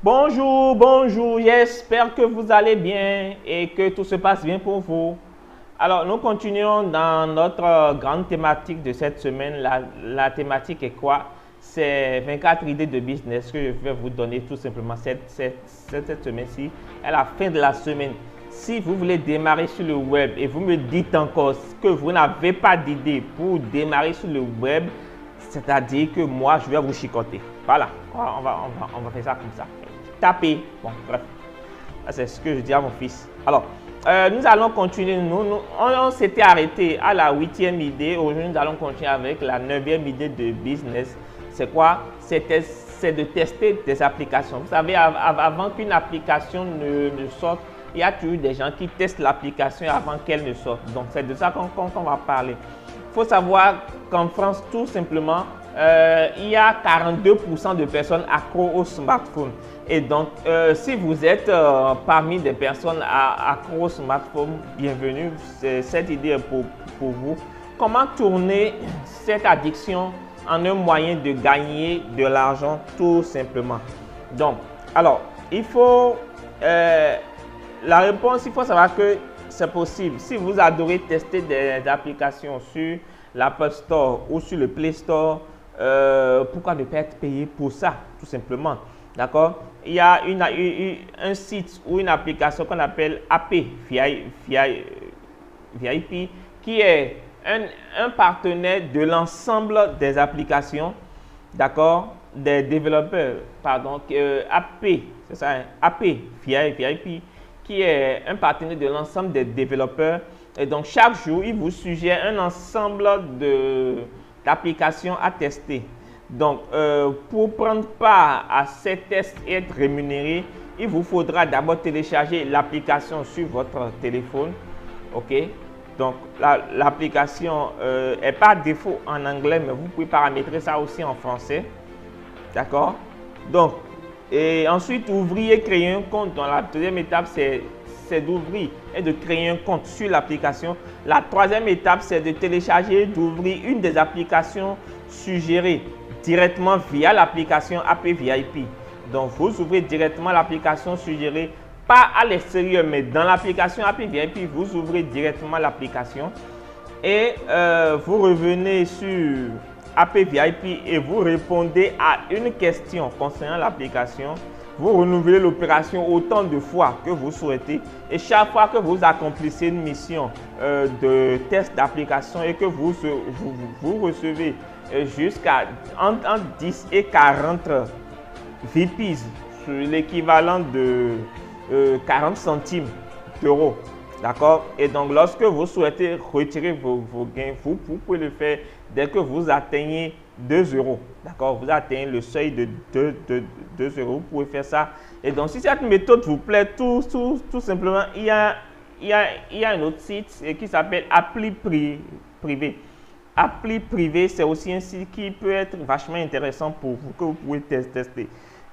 Bonjour, bonjour, j'espère que vous allez bien et que tout se passe bien pour vous. Alors, nous continuons dans notre grande thématique de cette semaine. La thématique est quoi? C'est 24 idées de business que je vais vous donner tout simplement cette semaine-ci, à la fin de la semaine. Si vous voulez démarrer sur le web et vous me dites encore que vous n'avez pas d'idée pour démarrer sur le web, c'est-à-dire que moi, je vais vous chicoter. Voilà, on va faire ça comme ça. Taper. Bon, bref. C'est ce que je dis à mon fils. Alors, nous allons continuer. On s'était arrêté à la 8e idée. Aujourd'hui, nous allons continuer avec la 9e idée de business. C'est quoi? C'est de tester des applications. Vous savez, avant qu'une application ne sorte, il y a toujours des gens qui testent l'application avant qu'elle ne sorte. Donc, c'est de ça qu'on va parler. Il faut savoir qu'en France, tout simplement, il y a 42% de personnes accro au smartphone. Et donc, si vous êtes parmi des personnes accro au smartphone, bienvenue. Cette idée est pour vous. Comment tourner cette addiction en un moyen de gagner de l'argent tout simplement? Donc, alors, il faut... la réponse, il faut savoir que c'est possible. Si vous adorez tester des applications sur l'Apple Store ou sur le Play Store, pourquoi ne pas être payé pour ça, tout simplement? D'accord? Il y a un site ou une application qu'on appelle AP VIP qui est un partenaire de l'ensemble des applications, d'accord? Des développeurs, pardon, AP, c'est ça, hein? AP VIP qui est un partenaire de l'ensemble des développeurs. Et donc, chaque jour, il vous suggère un ensemble d'applications à tester. Donc, pour prendre part à ces tests et être rémunéré, il vous faudra d'abord télécharger l'application sur votre téléphone. OK? Donc, l'application est par défaut en anglais, mais vous pouvez paramétrer ça aussi en français. D'accord? Donc, et ensuite, ouvrir et créer un compte. Dans la deuxième étape, c'est d'ouvrir et de créer un compte sur l'application. La troisième étape, c'est de télécharger et d'ouvrir une des applications suggérées directement via l'application AP VIP. Donc, vous ouvrez directement l'application suggérée, pas à l'extérieur, mais dans l'application AP VIP, vous ouvrez directement l'application et vous revenez sur AP VIP et vous répondez à une question concernant l'application. Vous renouvelez l'opération autant de fois que vous souhaitez et chaque fois que vous accomplissez une mission de test d'application et que vous recevez jusqu'à entre 10 et 40 VPs sur l'équivalent de 40 centimes d'euros. D'accord? Et donc, lorsque vous souhaitez retirer vos gains, vous pouvez le faire dès que vous atteignez 2 euros. D'accord? Vous atteignez le seuil de 2 euros. Vous pouvez faire ça. Et donc, si cette méthode vous plaît, tout simplement, il y a un autre site qui s'appelle Appli Privé. Appli Privé, c'est aussi un site qui peut être vachement intéressant pour vous, que vous pouvez tester.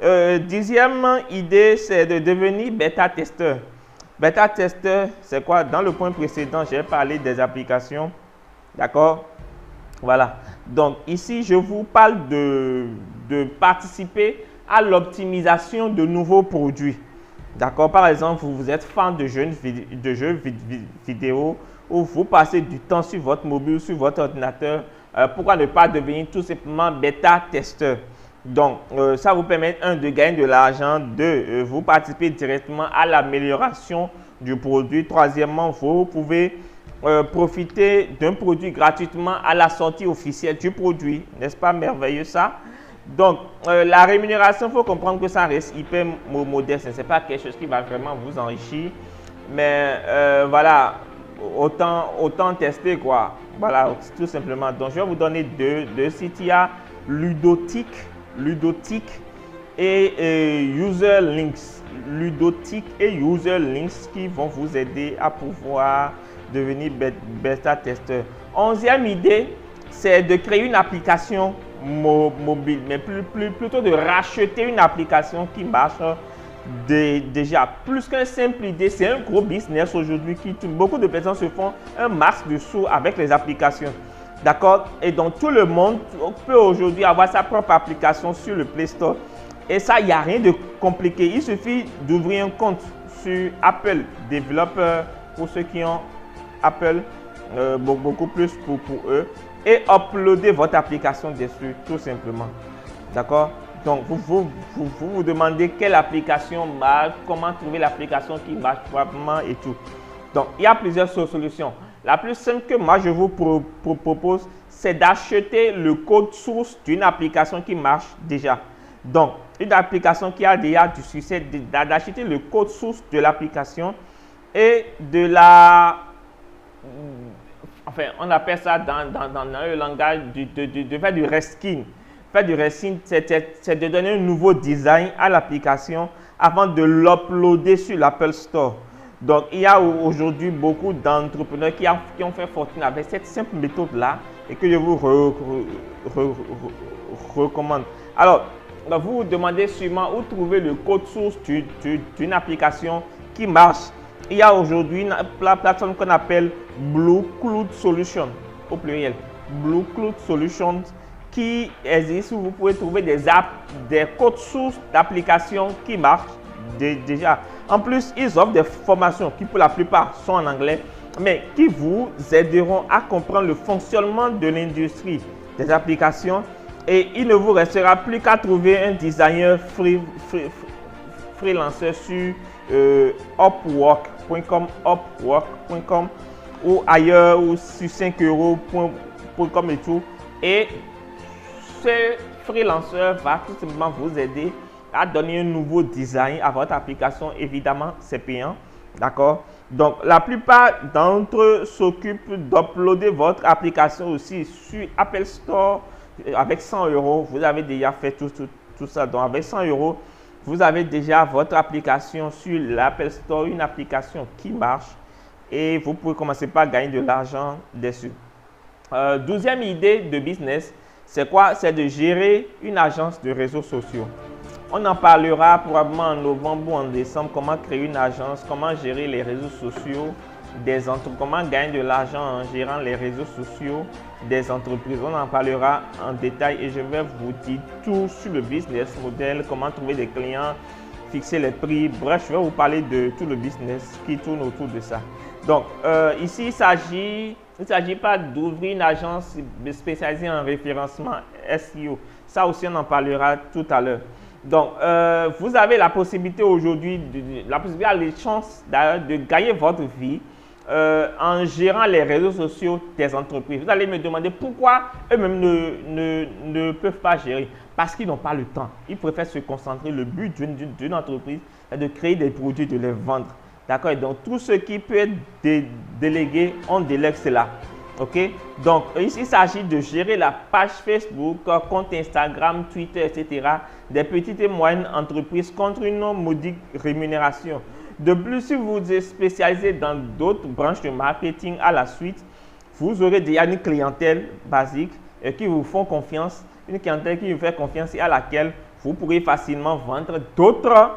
10e idée, c'est de devenir bêta-testeur. Bêta-testeur, c'est quoi? Dans le point précédent, j'ai parlé des applications. D'accord? Voilà. Donc, ici, je vous parle de participer à l'optimisation de nouveaux produits. D'accord? Par exemple, vous êtes fan de jeux vidéo ou vous passez du temps sur votre mobile, sur votre ordinateur. Pourquoi ne pas devenir tout simplement bêta-testeur? Donc, ça vous permet, de gagner de l'argent, vous participer directement à l'amélioration du produit. Troisièmement, vous pouvez profiter d'un produit gratuitement à la sortie officielle du produit. N'est-ce pas merveilleux ça? Donc, la rémunération, il faut comprendre que ça reste hyper modeste. Ce n'est pas quelque chose qui va vraiment vous enrichir. Mais voilà, autant tester quoi. Voilà, tout simplement. Donc, je vais vous donner deux sites. Il y a Ludotique et User Links. Ludotique et User Links qui vont vous aider à pouvoir devenir bêta-testeur. 11e idée, c'est de créer une application mobile, mais plutôt de racheter une application qui marche déjà. Plus qu'une simple idée, c'est un gros business aujourd'hui qui beaucoup de personnes se font un max de sous avec les applications. D'accord? Et donc, tout le monde peut aujourd'hui avoir sa propre application sur le Play Store Et ça, il n'y a rien de compliqué. Il suffit d'ouvrir un compte sur Apple Developer pour ceux qui ont Apple, beaucoup plus pour eux. Et uploader votre application dessus, tout simplement. D'accord? Donc, vous demandez quelle application marche, comment trouver l'application qui marche probablement et tout. Donc, il y a plusieurs solutions. La plus simple que moi, je vous propose, c'est d'acheter le code source d'une application qui marche déjà. Donc, une application qui a déjà du succès, d'acheter le code source de l'application et de la... Enfin, on appelle ça dans le langage de faire du reskin. Faire du reskin, c'est de donner un nouveau design à l'application avant de l'uploader sur l'Apple Store. Donc, il y a aujourd'hui beaucoup d'entrepreneurs qui ont fait fortune avec cette simple méthode-là et que je vous recommande. Alors, vous vous demandez sûrement où trouver le code source d'une application qui marche. Il y a aujourd'hui une plateforme qu'on appelle Blue Cloud Solutions, au pluriel. Blue Cloud Solutions qui existe où vous pouvez trouver des apps, des codes sources d'applications qui marchent déjà. En plus, ils offrent des formations qui pour la plupart sont en anglais, mais qui vous aideront à comprendre le fonctionnement de l'industrie des applications et il ne vous restera plus qu'à trouver un designer freelancer sur upwork.com ou ailleurs ou sur 5euros.com et tout. Et ce freelancer va tout simplement vous aider à donner un nouveau design à votre application. Évidemment, c'est payant. D'accord? Donc, la plupart d'entre eux s'occupent d'uploader votre application aussi sur Apple Store avec 100 euros. Vous avez déjà fait tout ça. Donc, avec 100 euros, vous avez déjà votre application sur l'Apple Store, une application qui marche et vous pouvez commencer par gagner de l'argent dessus. 12e idée de business, c'est quoi? C'est de gérer une agence de réseaux sociaux. On en parlera probablement en novembre ou en décembre, comment créer une agence, comment gérer les réseaux sociaux des entreprises, comment gagner de l'argent en gérant les réseaux sociaux des entreprises. On en parlera en détail et je vais vous dire tout sur le business model, comment trouver des clients, fixer les prix. Bref, je vais vous parler de tout le business qui tourne autour de ça. Donc, ici, il ne s'agit pas d'ouvrir une agence spécialisée en référencement SEO. Ça aussi, on en parlera tout à l'heure. Donc, vous avez la possibilité aujourd'hui, les chances d'ailleurs de gagner votre vie en gérant les réseaux sociaux des entreprises. Vous allez me demander pourquoi eux-mêmes ne peuvent pas gérer. Parce qu'ils n'ont pas le temps. Ils préfèrent se concentrer. Le but d'une entreprise est de créer des produits, de les vendre. D'accord? Donc, tout ce qui peut être délégué, on délègue cela. OK? Donc, ici, il s'agit de gérer la page Facebook, compte Instagram, Twitter, etc. des petites et moyennes entreprises contre une modique rémunération. De plus, si vous êtes spécialisé dans d'autres branches de marketing à la suite, vous aurez déjà une clientèle basique qui vous font confiance, une clientèle qui vous fait confiance et à laquelle vous pourrez facilement vendre d'autres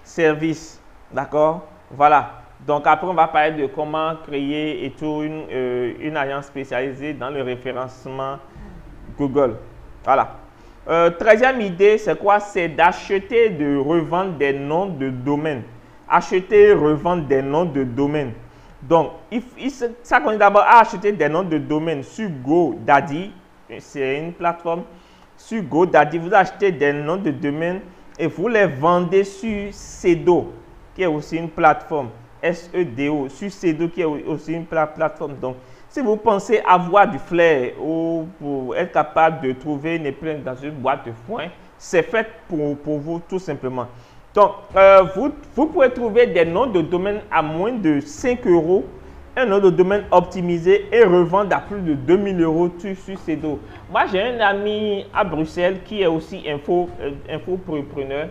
services. D'accord? Voilà. Donc après, on va parler de comment créer et tout une agence spécialisée dans le référencement Google. Voilà. 13e idée, c'est quoi? C'est d'acheter et de revendre des noms de domaine. Acheter et revendre des noms de domaine. Donc, ça consiste d'abord à acheter des noms de domaine sur GoDaddy. C'est une plateforme. Sur GoDaddy, vous achetez des noms de domaine et vous les vendez sur Sedo, qui est aussi une plateforme. SEDO, sur Sedo, qui est aussi une plateforme. Donc, si vous pensez avoir du flair ou pour être capable de trouver une épingle dans une boîte de foin, c'est fait pour vous tout simplement. Donc, vous pouvez trouver des noms de domaine à moins de 5 euros, un nom de domaine optimisé et revendre à plus de 2000 euros sur Sedo. Moi, j'ai un ami à Bruxelles qui est aussi infopreneur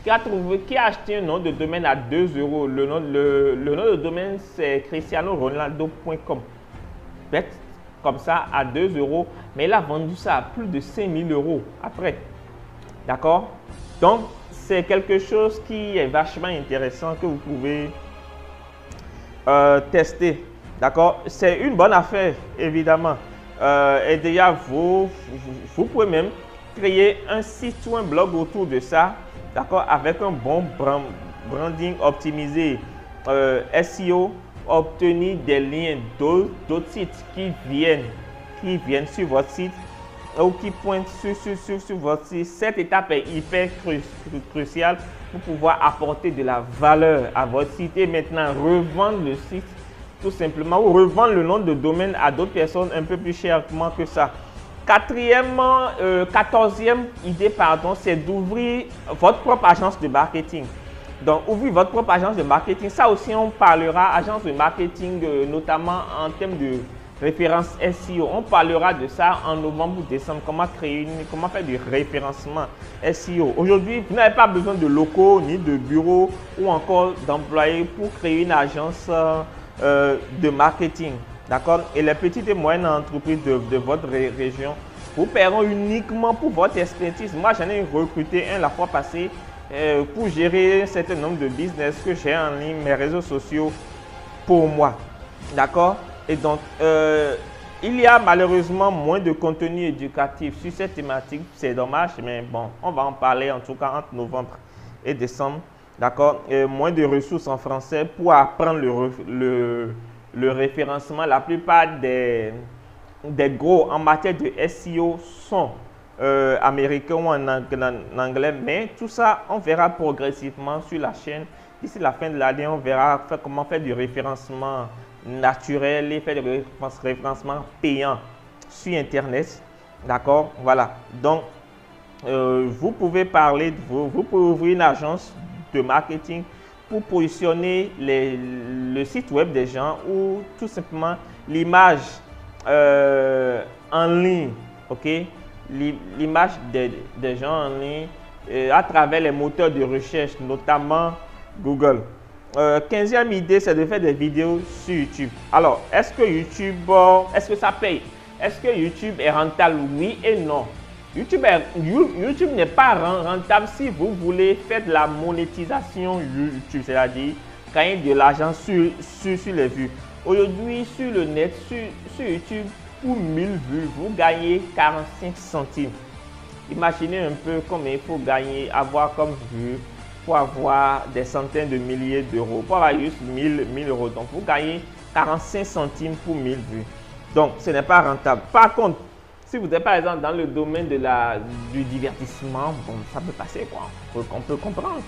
qui a acheté un nom de domaine à 2 euros. Le nom de domaine, c'est cristianoronaldo.com. Comme ça, à 2 euros. Mais il a vendu ça à plus de 5000 euros après. D'accord? Donc, c'est quelque chose qui est vachement intéressant que vous pouvez tester. D'accord? C'est une bonne affaire, évidemment. Et déjà, vous pouvez même créer un site ou un blog autour de ça, d'accord, avec un bon branding optimisé, SEO, obtenir des liens d'autres sites qui viennent sur votre site ou qui pointent sur votre site. Cette étape est hyper cruciale pour pouvoir apporter de la valeur à votre site et maintenant revendre le site tout simplement ou revendre le nom de domaine à d'autres personnes un peu plus chèrement que ça. 14e idée, c'est d'ouvrir votre propre agence de marketing. Donc, ouvrir votre propre agence de marketing, ça aussi on parlera, agence de marketing, notamment en termes de référence SEO. On parlera de ça en novembre ou décembre, comment faire du référencement SEO. Aujourd'hui, vous n'avez pas besoin de locaux, ni de bureaux ou encore d'employés pour créer une agence de marketing. D'accord? Et les petites et moyennes entreprises de votre région vous paieront uniquement pour votre expertise. Moi, j'en ai recruté un la fois passée pour gérer un certain nombre de business que j'ai en ligne, mes réseaux sociaux pour moi. D'accord? Et donc, il y a malheureusement moins de contenu éducatif sur cette thématique. C'est dommage, mais bon, on va en parler en tout cas entre novembre et décembre. D'accord? Moins de ressources en français pour apprendre le référencement. La plupart des gros en matière de SEO sont américains ou en anglais, mais tout ça, on verra progressivement sur la chaîne. D'ici la fin de l'année, on verra comment faire du référencement naturel et faire du référencement payant sur Internet. D'accord? Voilà. Donc, vous pouvez vous pouvez ouvrir une agence de marketing pour positionner le site web des gens ou tout simplement l'image en ligne, ok, l'image des gens en ligne à travers les moteurs de recherche, notamment Google. 15e idée, c'est de faire des vidéos sur YouTube. Alors, est-ce que YouTube, est-ce que ça paye? Est-ce que YouTube est rentable? Oui et non. YouTube n'est pas rentable si vous voulez faire de la monétisation YouTube, c'est-à-dire gagner de l'argent sur les vues. Aujourd'hui, sur le net, sur YouTube, pour 1000 vues, vous gagnez 45 centimes. Imaginez un peu combien il faut avoir comme vue pour avoir des centaines de milliers d'euros, pour avoir juste 1000 euros. Donc, vous gagnez 45 centimes pour 1000 vues. Donc, ce n'est pas rentable. Par contre, si vous êtes par exemple dans le domaine du divertissement, bon, ça peut passer quoi. On peut comprendre.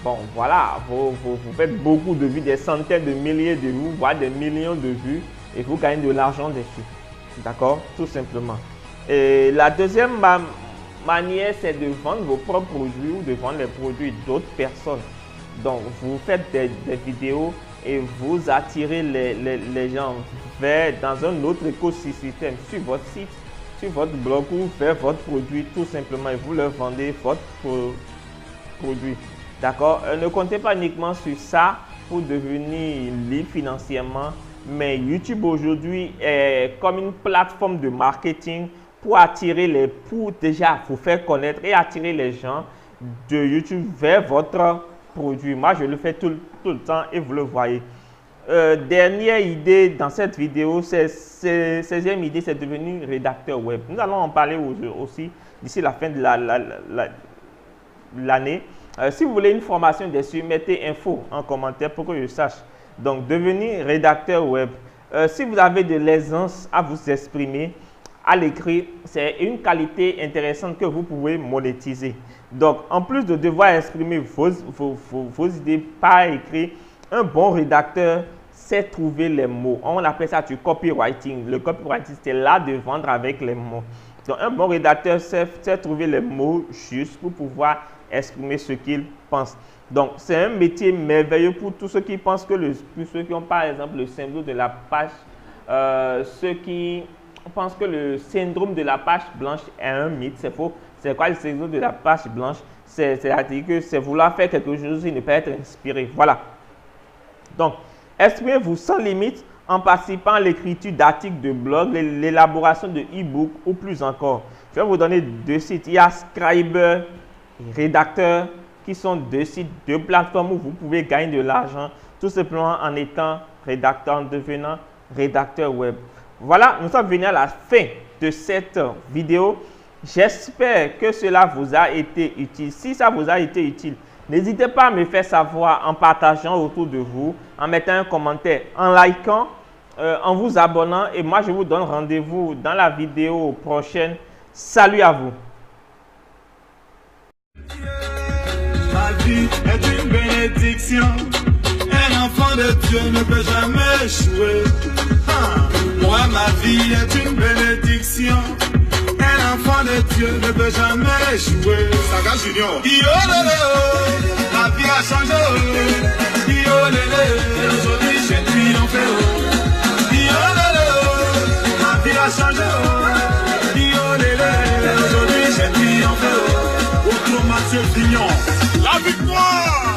Bon, voilà, vous faites beaucoup de vues, des centaines de milliers de vues, voire des millions de vues, et vous gagnez de l'argent dessus. D'accord? Tout simplement. Et la deuxième manière, c'est de vendre vos propres produits ou de vendre les produits d'autres personnes. Donc, vous faites des vidéos et vous attirez les gens dans un autre écosystème sur votre site, sur votre blog ou vers votre produit tout simplement et vous leur vendez votre produit. D'accord? Ne comptez pas uniquement sur ça pour devenir libre financièrement, mais YouTube aujourd'hui est comme une plateforme de marketing pour déjà vous faire connaître et attirer les gens de YouTube vers votre produit. Moi, je le fais tout le temps et vous le voyez. Dernière idée dans cette vidéo, 16e idée, c'est devenir rédacteur web. Nous allons en parler aussi d'ici la fin de l'année. Si vous voulez une formation dessus, mettez info en commentaire pour que je sache. Donc, devenir rédacteur web. Si vous avez de l'aisance à vous exprimer à l'écrit, c'est une qualité intéressante que vous pouvez monétiser. Donc, en plus de devoir exprimer vos idées par écrit, un bon rédacteur sait trouver les mots. On appelle ça du copywriting. Le copywriting, c'est l'art de vendre avec les mots. Donc, un bon rédacteur sait trouver les mots justes pour pouvoir exprimer ce qu'il pense. Donc, c'est un métier merveilleux pour tous ceux qui pensent que pour ceux qui ont par exemple le syndrome de la page, ceux qui pensent que le syndrome de la page blanche est un mythe, c'est faux. C'est quoi le syndrome de la page blanche? C'est-à-dire que c'est vouloir faire quelque chose et ne pas être inspiré. Voilà. Donc, exprimez-vous sans limite en participant à l'écriture d'articles de blog, l'élaboration de e-book ou plus encore. Je vais vous donner 2 sites. Il y a Scriber, Rédacteur, qui sont 2 sites, 2 plateformes où vous pouvez gagner de l'argent tout simplement en étant rédacteur, en devenant rédacteur web. Voilà, nous sommes venus à la fin de cette vidéo. J'espère que cela vous a été utile. Si ça vous a été utile, n'hésitez pas à me faire savoir en partageant autour de vous, en mettant un commentaire, en likant, en vous abonnant. Et moi, je vous donne rendez-vous dans la vidéo prochaine. Salut à vous. Ma vie est une bénédiction. Un enfant de Dieu ne peut jamais échouer. Moi, ma vie est une bénédiction. Un enfant de Dieu ne peut jamais échouer. Saga Junior. Ma vie a changé. Aujourd'hui, j'ai triomphé. Ma vie a changé. Aujourd'hui, j'ai triomphé. Autrement, Mathieu Vignon. La victoire!